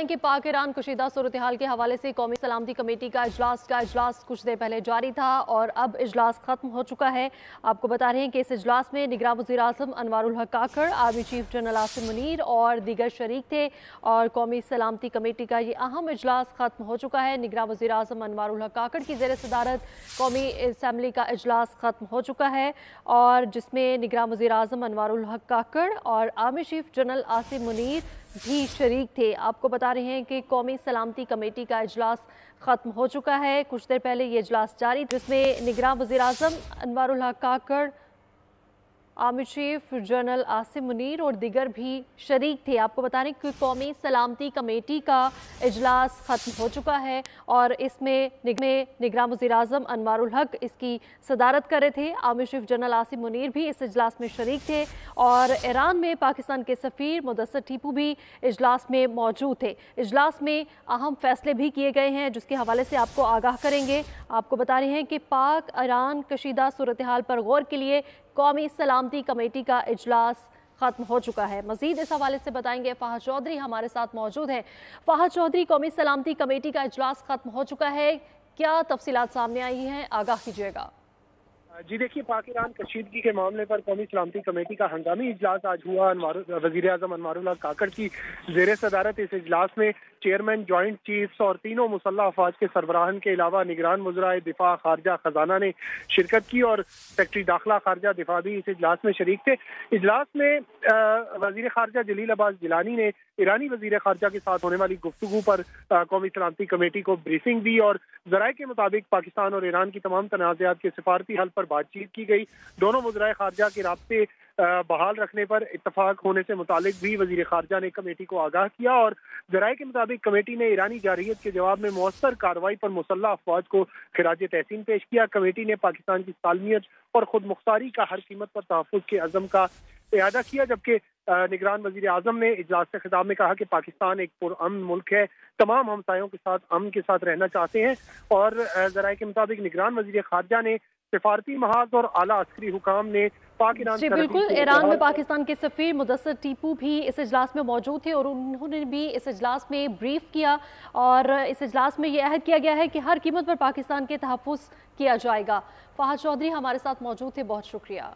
बताएं कि पाक ईरान कशीदा सूरत हाल के हवाले से कौमी सलामती कमेटी का इजलास कुछ देर पहले जारी था और अब इजलास खत्म हो चुका है। आपको बता रहे हैं कि इस इजलास में निगरान वज़ीर आज़म Anwarul Haq Kakar, army chief general Asim Munir और दीगर शरीक थे और कौमी सलामती कमेटी का ये अहम इजलास खत्म हो चुका है। निगरान वज़ीर आज़म अनवारुल हक काकड़ की ज़ेर सदारत कौमी असम्बली का इजलास खत्म हो चुका है और जिसमें निगरान वज़ीर आज़म अनवारुल हक काकड़ और army chief general Asim Munir भी शरीक थे। आपको बता रहे हैं कि कौमी सलामती कमेटी का इजलास ख़त्म हो चुका है। कुछ देर पहले ये इजलास जारी जिसमें निगरान वज़ीर आज़म Anwarul Haq Kakar, army chief general Asim Munir और दिगर भी शरीक थे। आपको बता रहे हैं कि कौमी सलामती कमेटी का इजलास ख़त्म हो चुका है और इसमें निगरान वज़ीर आज़म अनवारुल हक इसकी सदारत कर रहे थे। Army chief general Asim Munir भी इस इजलास में शरीक थे और ईरान में पाकिस्तान के सफ़ीर मुदस्सर टीपू भी इजलास में मौजूद थे। इजलास में अहम फैसले भी किए गए हैं जिसके हवाले से आपको आगाह करेंगे। आपको बता रहे हैं कि पाक ईरान कशीदा सूरत हाल पर गौर के लिए कौमी सलामती कमेटी का इजलास खत्म हो चुका है। मजीद इस हवाले से बताएंगे फहद चौधरी हमारे साथ मौजूद हैं। फहद चौधरी, कौमी सलामती कमेटी का इजलास खत्म हो चुका है, क्या तफसीलात सामने आई हैं, आगाह कीजिएगा। जी देखिए, पाक ईरान कशीदगी के मामले पर कौमी सलामती कमेटी का हंगामी इजलास आज हुआ। वज़ीर आज़म अनवारुल हक काकड़ की ज़ेर सदारत इस इजलास में चेयरमैन, जॉइंट चीफ्स और तीनों मुसल्लह अफवाज के सरबराहान के अलावा निगरान वज़राए दिफा, खारजा, खजाना ने शिरकत की और सेक्रेटरी दाखिला, खारजा, दिफा भी इस इजलास में शरीक थे। इजलास में वज़ीर खारजा जलील अब्बास जिलानी ने ईरानी वज़ीर खारजा के साथ होने वाली गुफ्तगू पर कौमी सलामती कमेटी को ब्रीफिंग दी और ज़राए के मुताबिक पाकिस्तान और ईरान की तमाम तनाज़ात के सिफारती हल पर बातचीत की गई। दोनों वज़राए खारजा के राब्ते बहाल रखने पर इत्तफाक होने से मुतालिक भी वज़ीर खारजा ने कमेटी को आगाह किया और ज़राए के मुताबिक कमेटी ने ईरानी जारहियत के जवाब में मौसर कार्रवाई पर मुसल्लह अफवाज को खिराज तहसीन पेश किया। कमेटी ने पाकिस्तान की सालमियत और खुद मुख्तारी का हर कीमत पर तहफ़्फ़ुज़ के अज़म का इआदा किया, जबकि निगरान वज़ीर आज़म ने इजलास से खिताब में कहा कि पाकिस्तान एक पुरअमन मुल्क है, तमाम हमसायों के साथ अमन के साथ रहना चाहते हैं और ज़राए के मुताबिक निगरान वज़ीर खारजा ने सिफारती महाज और आला अस्करी हुकाम ने जी बिल्कुल, ईरान में पाकिस्तान के सफ़ीर मुदस्सर टीपू भी इस इजलास में मौजूद थे और उन्होंने भी इस इजलास में ब्रीफ किया और इस इजलास में यह अहद किया गया है कि हर कीमत पर पाकिस्तान के तहफ़्फ़ुज़ किया जाएगा। फहद चौधरी हमारे साथ मौजूद थे, बहुत शुक्रिया।